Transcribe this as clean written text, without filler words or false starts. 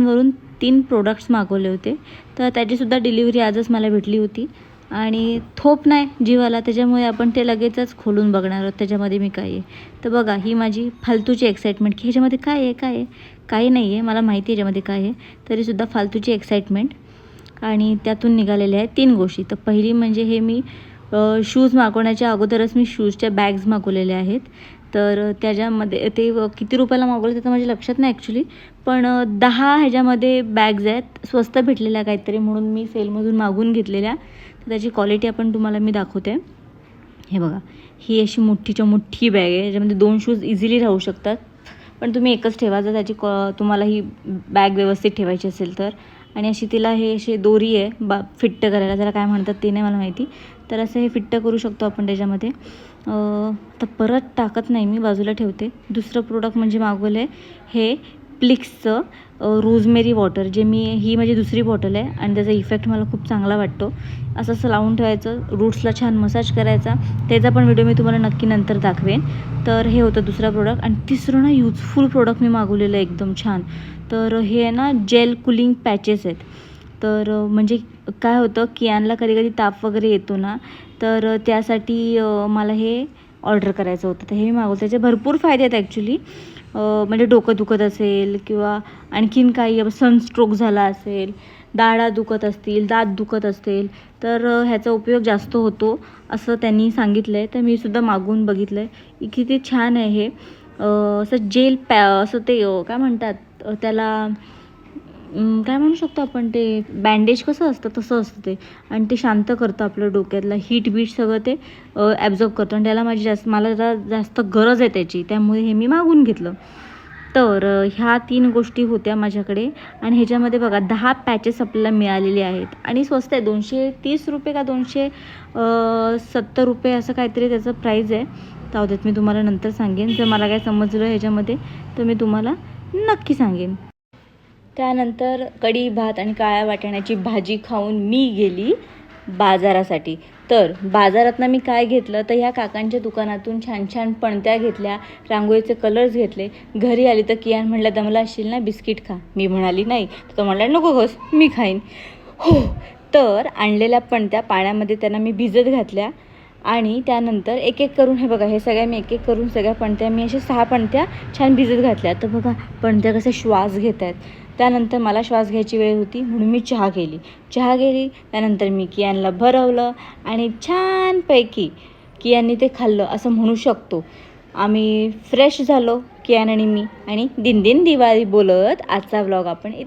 वरून 3 प्रोडक्ट्स मागवले होते, तर त्याचीसुद्धा डिलिव्हरी आजच मला भेटली होती. आणि थोप नाही जीवाला, त्याच्यामुळे आपण ते लगेचच खोलून बघणार आहोत त्याच्यामध्ये मी काय आहे. तर बघा, ही माझी फालतूची एक्साइटमेंट की ह्याच्यामध्ये काय आहे, काय आहे. काही नाही आहे, मला माहिती आहे ह्याच्यामध्ये काय आहे, तरीसुद्धा फालतूची एक्साइटमेंट. आणि त्यातून निघालेल्या आहेत 3 गोष्टी. तर पहिली म्हणजे हे मी शूज मागवण्याच्या अगोदरच मी शूजच्या बॅग्स मागवलेल्या आहेत. तर त्याच्यामध्ये ते किती रुपयाला मागवलं ते तर माझ्या लक्षात नाही ॲक्च्युली, पण 10 ह्याच्यामध्ये बॅग्स आहेत. स्वस्त भेटलेल्या काहीतरी म्हणून मी सेलमधून मागवून घेतलेल्या. तर त्याची क्वालिटी आपण तुम्हाला मी दाखवते. हे बघा, ही अशी मोठीच्या मोठी बॅग आहे, ज्याच्यामध्ये 2 शूज इझिली राहू शकतात. पण तुम्ही एकच ठेवा जर त्याची तुम्हाला ही बॅग व्यवस्थित ठेवायची असेल तर. आणि अशी तिला हे अशी दोरी आहे फिट्ट करायला, त्याला काय म्हणतात ते नाही मला माहिती. तर असं हे फिट्ट करू शकतो आपण त्याच्यामध्ये. तर परत टाकत नाही मी, बाजूला ठेवते. दुसरं प्रोडक्ट म्हणजे मागवलं आहे हे प्लिक्सचं रोजमेरी वॉटर, जे ही माझी दुसरी बॉटल आहे आणि त्याचा इफेक्ट मला खूप चांगला वाटतो. असं लावून ठेवायचं, रूट्सला छान मसाज करायचा. त्याचा पण व्हिडिओ मी तुम्हाला नक्की नंतर दाखवेन. तर हे होतं दुसरा प्रोडक्ट. आणि तिसरं ना युजफुल प्रोडक्ट मी मागवलेलं आहे एकदम छान. तर हे आहे ना जेल कुलिंग पॅचेस आहेत. तर म्हणजे काय होतं, कियानला कधी कधी ताप वगैरे येतो ना, तर त्यासाठी मला हे ऑर्डर करायचं होतं. तर हे मी मागवलं. त्याचे भरपूर फायदे आहेत ॲक्च्युली. म्हणजे डोकं दुखत असेल किंवा आणखीन काही सनस्ट्रोक झाला असेल, दाढा दुखत असतील, दात दुखत असतील, तर ह्याचा उपयोग जास्त होतो असं त्यांनी सांगितलं आहे. तर मी सुद्धा मागवून बघितलं आहे. किती छान आहे हे. असं जेल असं ते काय म्हणतात त्याला, काय म्हणू शकतो आपण, ते बँडेज कसं असतं तसं असतं ते. आणि ते शांत करतं आपलं डोक्यातलं हीट बीट सगळं ते ॲब्झॉर्ब करतं. आणि त्याला मला जास्त गरज आहे त्याची, त्यामुळे हे मी मागवून घेतलं. तर ह्या 3 गोष्टी होत्या माझ्याकडे. आणि ह्याच्यामध्ये बघा 10 पॅचेस आपल्याला मिळालेले आहेत. आणि स्वस्त आहे, 230 रुपये का 270 रुपये असं काहीतरी त्याचं प्राईज आहे. त्यात मी तुम्हाला नंतर सांगेन. जर मला काय समजलं ह्याच्यामध्ये तर मी तुम्हाला नक्की सांगेन. त्यानंतर कढी भात आणि काळ्या वाटाण्याची भाजी खाऊन मी गेली बाजारासाठी. तर बाजारातनं मी काय घेतलं, तर ह्या काकांच्या दुकानातून छान छान पणत्या घेतल्या, रांगोळीचे कलर्स घेतले. घरी आली तर कियान म्हणला, दमला असशील ना, बिस्किट खा. मी म्हणाली नाही. तर तो म्हणला, नको गोस, मी खाईन. हो. तर आणलेल्या पणत्या पाण्यामध्ये त्यांना मी भिजत घातल्या. आणि त्यानंतर एक एक करून, हे बघा, हे सगळ्या मी एक एक करून सगळ्या पणत्या मी अशा 6 पणत्या छान भिजत घातल्या. तर बघा पणत्या कसे श्वास घेत आहेत. त्यानंतर मला श्वास घ्यायची वेळ होती म्हणून मी चहा केली. त्यानंतर मी कियानला भरवलं आणि छानपैकी कियानने ते खाल्लं असं म्हणू शकतो. आम्ही फ्रेश झालो कियान आणि मी, आणि दिन दिन दिवाळी बोलत आजचा व्लॉग आपण इथे